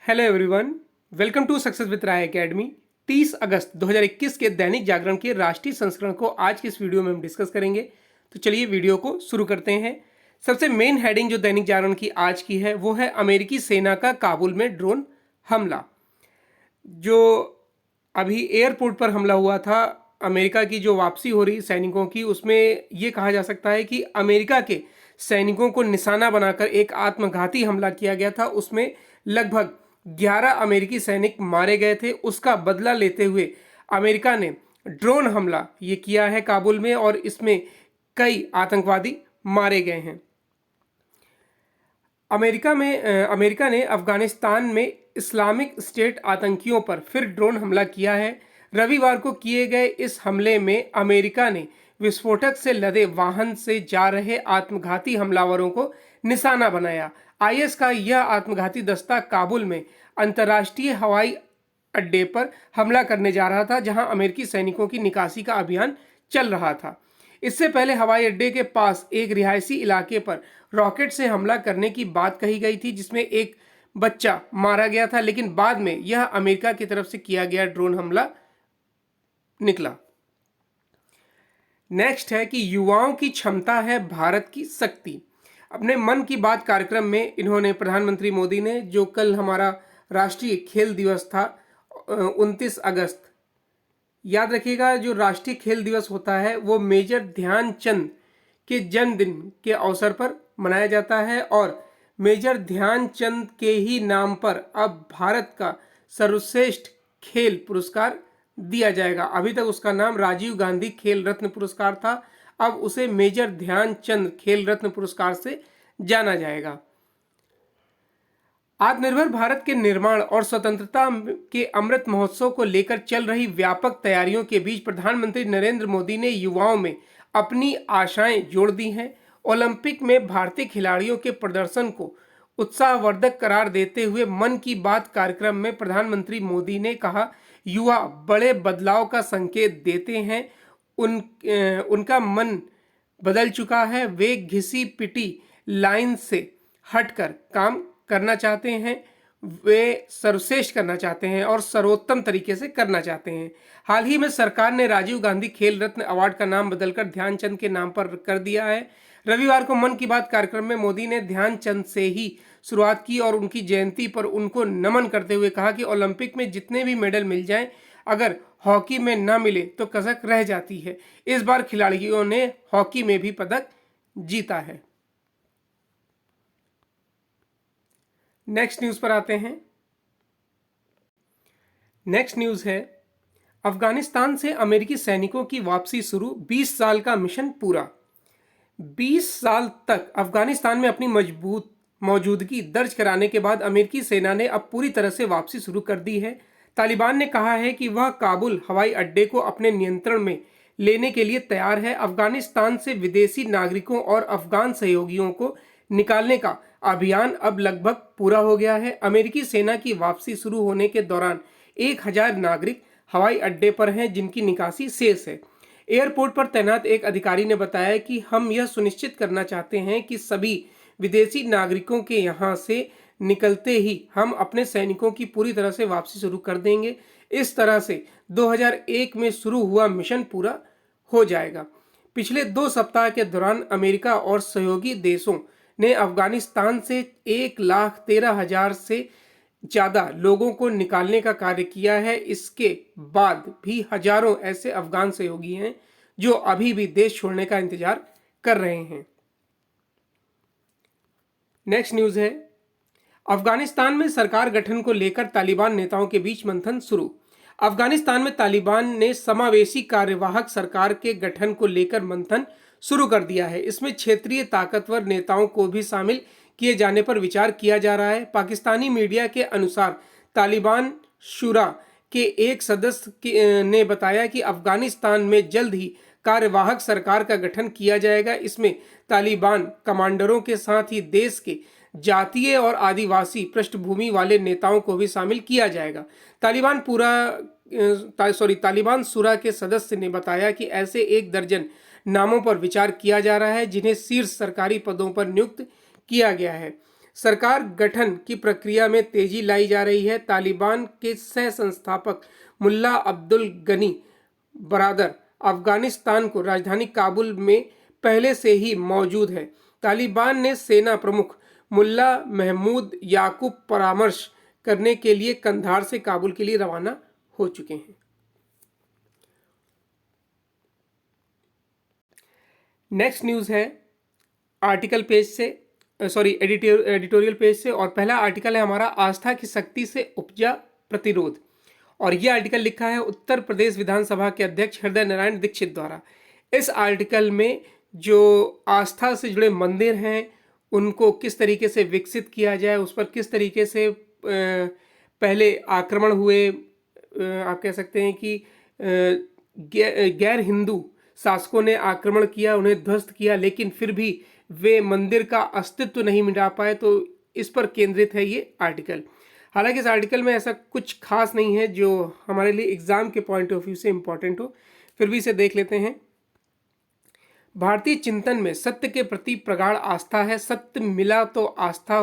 Hello everyone, welcome to success with Rai academy. 30 अगस्त 2021 के दैनिक जागरण के राष्ट्रीय संस्करण को आज की इस वीडियो में हम डिस्कस करेंगे। तो चलिए वीडियो को शुरू करते हैं। सबसे मेन हेडिंग जो दैनिक जागरण की आज की है वो है अमेरिकी सेना का काबुल में ड्रोन हमला। जो अभी एयरपोर्ट पर हमला हुआ था, अमेरिका की जो वापसी हो रही सैनिकों की, उसमें ये कहा जा सकता है कि अमेरिका के सैनिकों को निशाना बनाकर एक आत्मघाती हमला किया गया था। उसमें लगभग 11 अमेरिकी सैनिक मारे गए थे। उसका बदला लेते हुए अमेरिका ने ड्रोन हमला ये किया है काबुल में, और इसमें कई आतंकवादी मारे गए हैं। अमेरिका ने अफगानिस्तान में इस्लामिक स्टेट आतंकियों पर फिर ड्रोन हमला किया है। रविवार को किए गए इस हमले में अमेरिका ने विस्फोटक से लदे वाहन से जा रहे आत्मघाती हमलावरों को निशाना बनाया। आईएस का यह आत्मघाती दस्ता काबुल में अंतर्राष्ट्रीय हवाई अड्डे पर हमला करने जा रहा था, जहां अमेरिकी सैनिकों की निकासी का अभियान चल रहा था। इससे पहले हवाई अड्डे के पास एक रिहायशी इलाके पर रॉकेट से हमला करने की बात कही गई थी, जिसमें एक बच्चा मारा गया था, लेकिन बाद में यह अमेरिका की तरफ से किया गया ड्रोन हमला निकला। नेक्स्ट है कि युवाओं की क्षमता है भारत की शक्ति। अपने मन की बात कार्यक्रम में इन्होंने, प्रधानमंत्री मोदी ने, जो कल हमारा राष्ट्रीय खेल दिवस था 29 अगस्त, याद रखिएगा, जो राष्ट्रीय खेल दिवस होता है वो मेजर ध्यानचंद के जन्मदिन के अवसर पर मनाया जाता है, और मेजर ध्यानचंद के ही नाम पर अब भारत का सर्वश्रेष्ठ खेल पुरस्कार दिया जाएगा। अभी तक उसका नाम राजीव गांधी खेल रत्न पुरस्कार था, अब उसे मेजर ध्यानचंद खेल रत्न पुरस्कार से जाना जाएगा। आत्मनिर्भर भारत के निर्माण और स्वतंत्रता के अमृत महोत्सव को लेकर चल रही व्यापक तैयारियों के बीच प्रधानमंत्री नरेंद्र मोदी ने युवाओं में अपनी आशाएं जोड़ दी हैं। ओलंपिक में भारतीय खिलाड़ियों के प्रदर्शन को उत्साहवर्धक करार देते हुए मन की बात कार्यक्रम में प्रधानमंत्री मोदी ने कहा, युवा बड़े बदलाव का संकेत देते हैं। उनका मन बदल चुका है। वे घिसी पिटी लाइन से हटकर काम करना चाहते हैं। वे सर्वश्रेष्ठ करना चाहते हैं और सर्वोत्तम तरीके से करना चाहते हैं। हाल ही में सरकार ने राजीव गांधी खेल रत्न अवार्ड का नाम बदलकर ध्यानचंद के नाम पर कर दिया है। रविवार को मन की बात कार्यक्रम में मोदी ने ध्यानचंद से ही शुरुआत की और उनकी जयंती पर उनको नमन करते हुए कहा कि ओलंपिक में जितने भी मेडल मिल जाएं, अगर हॉकी में ना मिले तो कसक रह जाती है। इस बार खिलाड़ियों ने हॉकी में भी पदक जीता है। नेक्स्ट न्यूज पर आते हैं। नेक्स्ट न्यूज है, अफगानिस्तान से अमेरिकी सैनिकों की वापसी शुरू, 20 साल का मिशन पूरा। 20 साल तक अफगानिस्तान में अपनी मजबूत मौजूदगी दर्ज कराने के बाद अमेरिकी सेना ने अब पूरी तरह से वापसी शुरू कर दी है। तालिबान ने कहा है कि वह काबुल हवाई अड्डे को अपने नियंत्रण में लेने के लिए तैयार है। अफगानिस्तान से विदेशी नागरिकों और अफगान सहयोगियों को निकालने का अभियान अब लगभग पूरा हो गया है। अमेरिकी सेना की वापसी शुरू होने के दौरान 1000 नागरिक हवाई अड्डे पर हैं, जिनकी निकासी शेष है। एयरपोर्ट पर तैनात एक अधिकारी ने बताया कि हम यह सुनिश्चित करना चाहते हैं कि सभी विदेशी नागरिकों के यहां से निकलते ही हम अपने सैनिकों की पूरी तरह से वापसी शुरू कर देंगे। इस तरह से 2001 में शुरू हुआ मिशन पूरा हो जाएगा। पिछले 2 सप्ताह के दौरान अमेरिका और सहयोगी देशों ने अफगानिस्तान से 1,13,000 से ज़्यादा लोगों को निकालने का कार्य किया है। इसके बाद भी हजारों ऐसे अफगान सहयोगी हैं जो अभी भी देश छोड़ने का इंतजार कर रहे हैं। नेक्स्ट न्यूज़ है, अफगानिस्तान में सरकार गठन को लेकर तालिबान नेताओं के बीच मंथन शुरू। अफगानिस्तान में तालिबान ने समावेशी कार्यवाहक सरकार के गठन को लेकर मंथन शुरू कर दिया है। इसमें क्षेत्रीय ताकतवर नेताओं को भी शामिल किए जाने पर विचार किया जा रहा है। पाकिस्तानी मीडिया के अनुसार तालिबान शुरा के एक सदस्य ने बताया कि अफगानिस्तान में जल्द ही कार्यवाहक सरकार का गठन किया जाएगा। इसमें तालिबान कमांडरों के साथ ही देश के जातीय और आदिवासी पृष्ठभूमि वाले नेताओं को भी शामिल किया जाएगा। तालिबान शुरा के सदस्य ने बताया कि ऐसे 1 दर्जन नामों पर विचार किया जा रहा है, जिन्हें शीर्ष सरकारी पदों पर नियुक्त किया गया है। सरकार गठन की प्रक्रिया में तेजी लाई जा रही है। तालिबान के सह संस्थापक मुल्ला अब्दुल गनी बरादर अफगानिस्तान को राजधानी काबुल में पहले से ही मौजूद है। तालिबान ने सेना प्रमुख मुल्ला महमूद याकूब परामर्श करने के लिए कंधार से काबुल के लिए रवाना हो चुके हैं। नेक्स्ट न्यूज़ है आर्टिकल पेज से, एडिटोरियल पेज से, और पहला आर्टिकल है हमारा आस्था की शक्ति से उपजा प्रतिरोध। और यह आर्टिकल लिखा है उत्तर प्रदेश विधानसभा के अध्यक्ष हृदय नारायण दीक्षित द्वारा। इस आर्टिकल में जो आस्था से जुड़े मंदिर हैं उनको किस तरीके से विकसित किया जाए, उस पर किस तरीके से पहले आक्रमण हुए, आप कह सकते हैं कि गैर हिंदू शासकों ने आक्रमण किया, उन्हें ध्वस्त किया, लेकिन फिर भी वे मंदिर का अस्तित्व नहीं मिटा पाए, तो इस पर केंद्रित है ये आर्टिकल। हालांकि इस आर्टिकल में ऐसा कुछ खास नहीं है जो हमारे लिए एग्जाम के पॉइंट ऑफ व्यू से इम्पोर्टेंट हो, फिर भी इसे देख लेते हैं। भारतीय चिंतन में सत्य के प्रति प्रगाढ़ आस्था है। सत्य मिला तो आस्था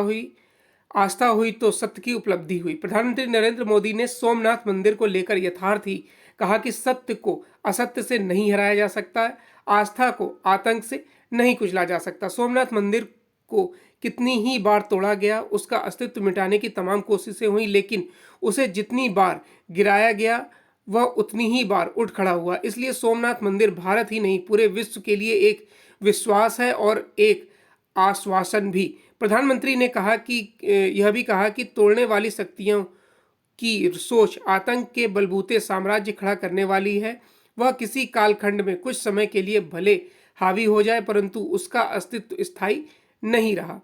हुई तो सत्य की उपलब्धि हुई। प्रधानमंत्री नरेंद्र मोदी ने सोमनाथ मंदिर को लेकर यथार्थ ही कहा कि सत्य को असत्य से नहीं हराया जा सकता है, आस्था को आतंक से नहीं कुचला जा सकता। सोमनाथ मंदिर को कितनी ही बार तोड़ा गया, उसका अस्तित्व मिटाने की तमाम कोशिशें हुई, लेकिन उसे जितनी बार गिराया गया वह उतनी ही बार उठ खड़ा हुआ। इसलिए सोमनाथ मंदिर भारत ही नहीं पूरे विश्व के लिए एक विश्वास है और एक आश्वासन भी। प्रधानमंत्री ने यह भी कहा कि तोड़ने वाली शक्तियों की सोच आतंक के बलबूते साम्राज्य खड़ा करने वाली है। वह किसी कालखंड में कुछ समय के लिए भले हावी हो जाए, परंतु उसका अस्तित्व स्थायी नहीं रहा।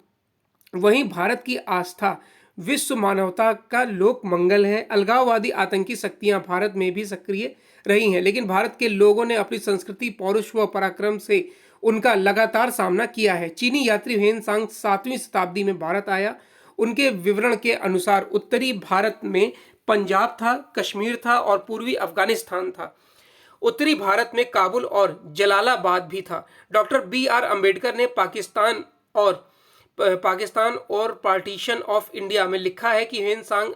वहीं भारत की आस्था विश्व मानवता का लोक मंगल है। अलगाववादी आतंकी शक्तियां भारत में भी सक्रिय रही हैं, लेकिन भारत के लोगों ने अपनी संस्कृति, पौरुष व पराक्रम से उनका लगातार सामना किया है। चीनी यात्री ह्वेन-सांग 7वीं शताब्दी में भारत आया। उनके विवरण के अनुसार उत्तरी भारत में पंजाब था, कश्मीर था और पूर्वी अफगानिस्तान था। उत्तरी भारत में काबुल और जलालाबाद भी था। Doctor B.R. अम्बेडकर ने पाकिस्तान और पार्टीशन ऑफ इंडिया में लिखा है कि ह्वेन-सांग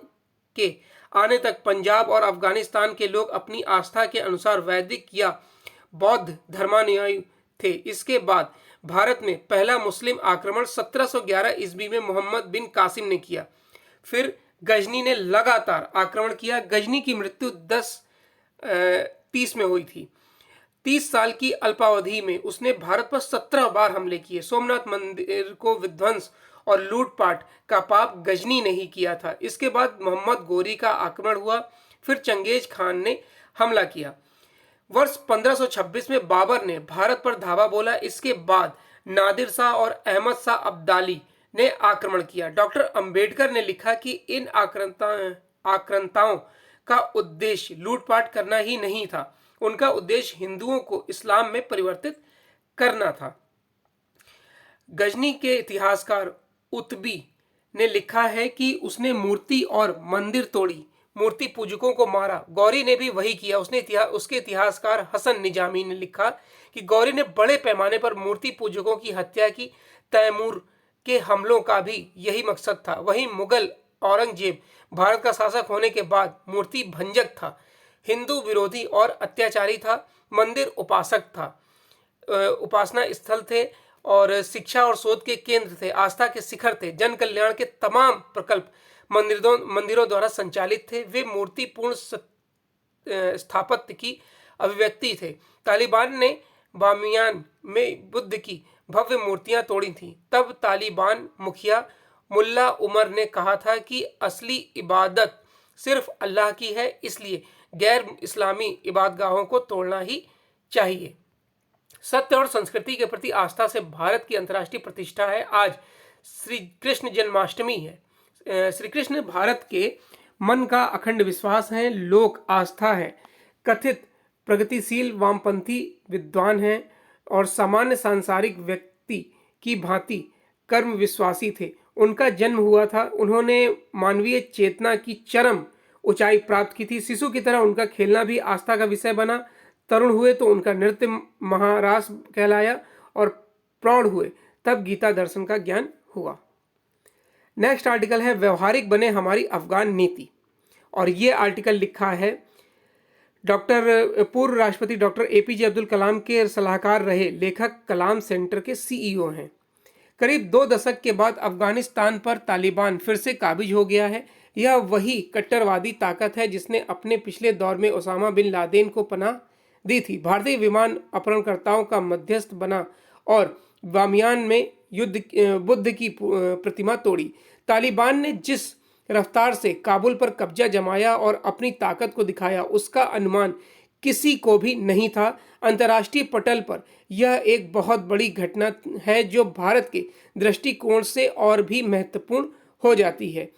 के आने तक पंजाब और अफगानिस्तान के लोग अपनी आस्था के अनुसार वैदिक या बौद्ध धर्मानुयायी थे। इसके बाद भारत में पहला मुस्लिम आक्रमण 1711 ईस्वी में मोहम्मद बिन कासिम ने किया। फिर गजनी ने लगातार आक्रमण किया। गजनी की मृत्यु 1030 में हुई थी। 30 साल की अल्पावधि में उसने भारत पर 17 बार हमले किए। सोमनाथ मंदिर को विध्वंस और लूटपाट का पाप गजनी ने ही किया था। इसके बाद मोहम्मद गोरी का आक्रमण हुआ, फिर चंगेज खान ने हमला किया। वर्ष 1526 में बाबर ने भारत पर धावा बोला। इसके बाद नादिर शाह और अहमद शाह अब्दाली ने आक्रमण किया। डॉक्टर अंबेडकर ने लिखा कि इन आक्रांताओं का उद्देश्य लूटपाट करना ही नहीं था, उनका उद्देश्य हिंदुओं को इस्लाम में परिवर्तित करना था। गजनी के इतिहासकार उत्बी ने लिखा है कि उसने मूर्ति और मंदिर तोड़ी, मूर्ति पूजकों को मारा। गौरी ने भी वही किया। उसके इतिहासकार हसन निजामी ने लिखा कि गौरी ने बड़े पैमाने पर मूर्ति पूजकों की हत्या की। तैमूर के हमलों का भी यही मकसद था। वहीं मुगल औरंगजेब भारत का शासक होने के बाद मूर्ति भंजक था, हिंदू विरोधी और अत्याचारी था, मंदिर उपासक था, उपासना स्थल थे और शिक्षा और शोध के केंद्र थे, आस्था के शिखर थे। जन कल्याण के तमाम प्रकल्प मंदिरों द्वारा संचालित थे। वे मूर्तिपूर्ण स्थापत्य की अभिव्यक्ति थे। तालिबान ने बामियान में बुद्ध की भव्य मूर्तियां तोड़ी थीं। तब तालिबान मुखिया मुल्ला उमर ने कहा था कि असली इबादत सिर्फ अल्लाह की है, इसलिए गैर इस्लामी इबादतगाहों को तोड़ना ही चाहिए। सत्य और संस्कृति के प्रति आस्था से भारत की अंतर्राष्ट्रीय प्रतिष्ठा है। आज श्री कृष्ण जन्माष्टमी है। श्री कृष्ण भारत के मन का अखंड विश्वास है, लोक आस्था है। कथित प्रगतिशील वामपंथी विद्वान हैं और सामान्य सांसारिक व्यक्ति की भांति कर्म विश्वासी थे। उनका जन्म हुआ था, उन्होंने मानवीय चेतना की चरम ऊंचाई प्राप्त की थी। शिशु की तरह उनका खेलना भी आस्था का विषय बना। तरुण हुए तो उनका नृत्य महारास कहलाया और प्रौढ़ हुए तब गीता दर्शन का ज्ञान हुआ। नेक्स्ट आर्टिकल है व्यवहारिक बने हमारी अफगान नीति, और ये आर्टिकल लिखा है पूर्व राष्ट्रपति डॉक्टर एपीजे अब्दुल कलाम के सलाहकार रहे लेखक, कलाम सेंटर के सीईओ हैं। करीब 2 दशक के बाद अफगानिस्तान पर तालिबान फिर से काबिज हो गया है। यह वही कट्टरवादी ताकत है जिसने अपने पिछले दौर में ओसामा बिन लादेन को पनाह दी थी, भारतीय विमान अपहरणकर्ताओं का मध्यस्थ बना और बामियान में बुद्ध की प्रतिमा तोड़ी। तालिबान ने जिस रफ्तार से काबुल पर कब्जा जमाया और अपनी ताकत को दिखाया, उसका अनुमान किसी को भी नहीं था। अंतर्राष्ट्रीय पटल पर यह एक बहुत बड़ी घटना है जो भारत के दृष्टिकोण से और भी महत्वपूर्ण हो जाती है।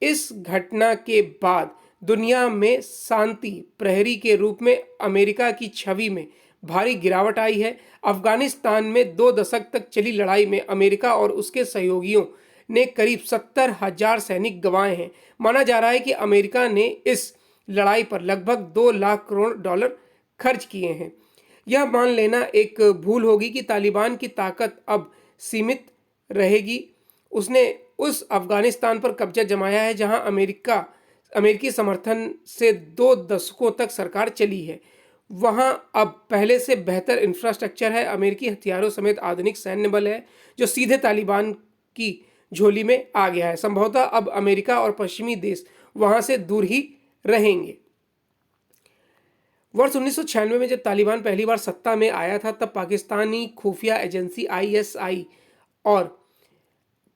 इस घटना के बाद दुनिया में शांति प्रहरी के रूप में अमेरिका की छवि में भारी गिरावट आई है। अफगानिस्तान में 2 दशक तक चली लड़ाई में अमेरिका और उसके सहयोगियों ने करीब 70,000 सैनिक गंवाए हैं। माना जा रहा है कि अमेरिका ने इस लड़ाई पर लगभग 2 लाख करोड़ डॉलर खर्च किए हैं। यह मान लेना एक भूल होगी कि तालिबान की ताकत अब सीमित रहेगी। उसने उस अफगानिस्तान पर कब्जा जमाया है जहां अमेरिकी समर्थन से 2 दशकों तक सरकार चली है। वहां अब पहले से बेहतर इंफ्रास्ट्रक्चर है, अमेरिकी हथियारों समेत आधुनिक सैन्य बल है जो सीधे तालिबान की झोली में आ गया है। संभवतः अब अमेरिका और पश्चिमी देश वहां से दूर ही रहेंगे। वर्ष 1996 में जब तालिबान पहली बार सत्ता में आया था, तब पाकिस्तानी खुफिया एजेंसी आईएसआई और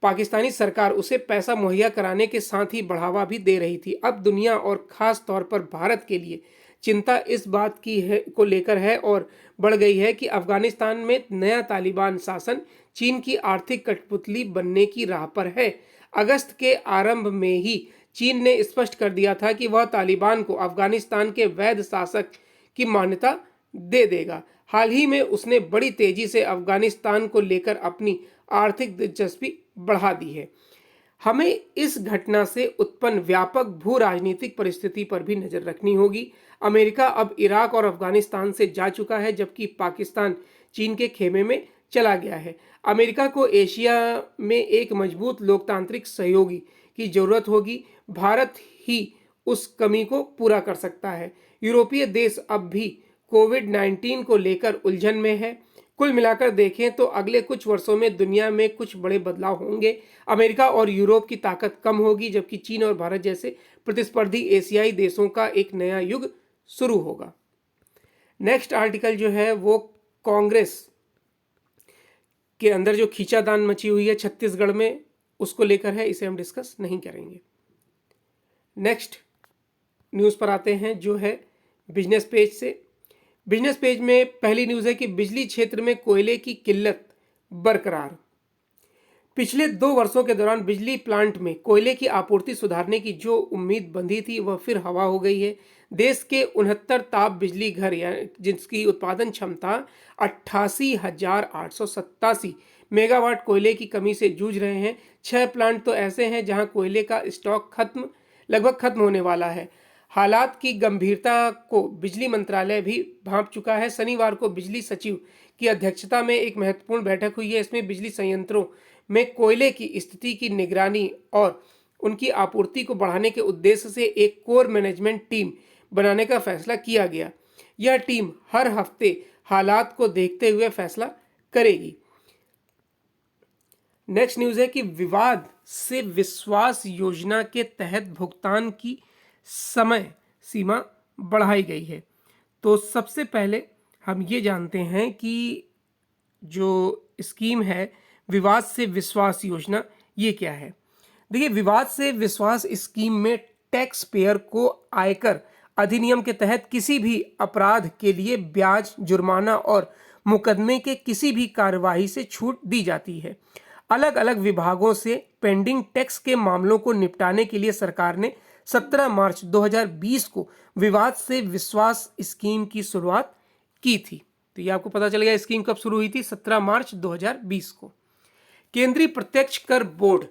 पाकिस्तानी सरकार उसे पैसा मुहैया कराने के साथ ही बढ़ावा भी दे रही थी। अब दुनिया और खास तौर पर भारत के लिए चिंता इस बात की को लेकर है और बढ़ गई है कि अफगानिस्तान में नया तालिबान शासन चीन की आर्थिक कठपुतली बनने की राह पर है। अगस्त के आरंभ में ही चीन ने स्पष्ट कर दिया था कि वह तालिबान को अफगानिस्तान के वैध शासक की मान्यता दे देगा। हाल ही में उसने बड़ी तेजी से अफगानिस्तान को लेकर अपनी आर्थिक दिलचस्पी बढ़ा दी है। हमें इस घटना से उत्पन्न व्यापक भू राजनीतिक परिस्थिति पर भी नजर रखनी होगी। अमेरिका अब इराक और अफगानिस्तान से जा चुका है, जबकि पाकिस्तान चीन के खेमे में चला गया है। अमेरिका को एशिया में एक मजबूत लोकतांत्रिक सहयोगी की जरूरत होगी। भारत ही उस कमी को पूरा कर सकता है। यूरोपीय देश अब भी कोविड-19 को लेकर उलझन में है। कुल मिलाकर देखें तो अगले कुछ वर्षों में दुनिया में कुछ बड़े बदलाव होंगे। अमेरिका और यूरोप की ताकत कम होगी, जबकि चीन और भारत जैसे प्रतिस्पर्धी एशियाई देशों का एक नया युग शुरू होगा। नेक्स्ट आर्टिकल जो है वो कांग्रेस के अंदर जो खींचातान मची हुई है छत्तीसगढ़ में, उसको लेकर है। इसे हम डिस्कस नहीं करेंगे। नेक्स्ट न्यूज़ पर आते हैं जो है बिजनेस पेज से। बिजनेस पेज में पहली न्यूज़ है कि बिजली क्षेत्र में कोयले की किल्लत बरकरार। पिछले 2 वर्षों के दौरान बिजली प्लांट में कोयले की आपूर्ति सुधारने की जो उम्मीद बंधी थी वह फिर हवा हो गई है। देश के 69 ताप बिजली घर जिसकी उत्पादन क्षमता 88,887 मेगावाट कोयले की कमी से जूझ रहे हैं। 6 प्लांट तो ऐसे हैं जहां कोयले का स्टॉक लगभग खत्म होने वाला है। हालात की गंभीरता को बिजली मंत्रालय भी भांप चुका है। शनिवार को बिजली सचिव की अध्यक्षता में एक महत्वपूर्ण बैठक हुई है। इसमें बिजली संयंत्रों में कोयले की स्थिति की निगरानी और उनकी आपूर्ति को बढ़ाने के उद्देश्य से एक कोर मैनेजमेंट टीम बनाने का फैसला किया गया। यह टीम हर हफ्ते हालात को देखते हुए फैसला करेगी। नेक्स्ट न्यूज़ है कि विवाद से विश्वास योजना के तहत भुगतान की समय सीमा बढ़ाई गई है। तो सबसे पहले हम ये जानते हैं कि जो स्कीम है विवाद से विश्वास योजना, ये क्या है। देखिए, विवाद से विश्वास स्कीम में टैक्स पेयर को आयकर अधिनियम के तहत किसी भी अपराध के लिए ब्याज, जुर्माना और मुकदमे के किसी भी कार्यवाही से छूट दी जाती है। अलग अलग विभागों से पेंडिंग टैक्स के मामलों को निपटाने के लिए सरकार ने 17 मार्च 2020 को विवाद से विश्वास स्कीम की शुरुआत की थी। तो ये आपको पता चल गया स्कीम कब शुरू हुई थी, 17 मार्च 2020 को। केंद्रीय प्रत्यक्ष कर बोर्ड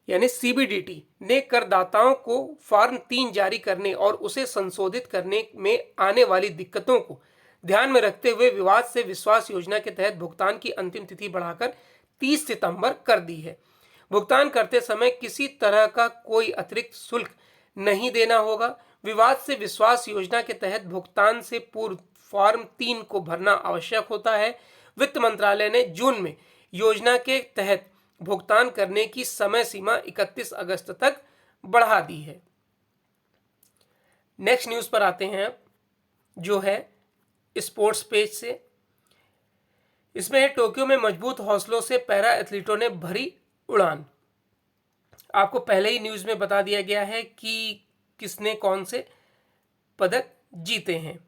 यानी सीबीडीटी ने करदाताओं को फॉर्म 3 जारी करने और उसे संशोधित करने में आने वाली दिक्कतों को ध्यान में रखते हुए विवाद से विश्वास योजना के तहत भुगतान की अंतिम तिथि बढ़ाकर 30 सितंबर कर दी है। भुगतान करते समय किसी तरह का कोई अतिरिक्त शुल्क नहीं देना होगा। विवाद से विश्वास योजना के तहत भुगतान से पूर्व फॉर्म 3 को भरना आवश्यक होता है। वित्त मंत्रालय ने जून में योजना के तहत भुगतान करने की समय सीमा 31 अगस्त तक बढ़ा दी है। नेक्स्ट न्यूज पर आते हैं, जो है स्पोर्ट्स पेज से। इसमें टोक्यो में मजबूत हौसलों से पैरा एथलीटों ने भरी उड़ान। आपको पहले ही न्यूज में बता दिया गया है कि किसने कौन से पदक जीते हैं।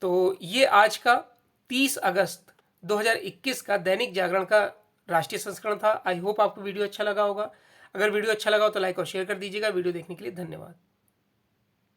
तो ये आज का 30 अगस्त 2021 का दैनिक जागरण का राष्ट्रीय संस्करण था। आई होप आपको वीडियो अच्छा लगा होगा। अगर वीडियो अच्छा लगा हो तो लाइक और शेयर कर दीजिएगा। वीडियो देखने के लिए धन्यवाद।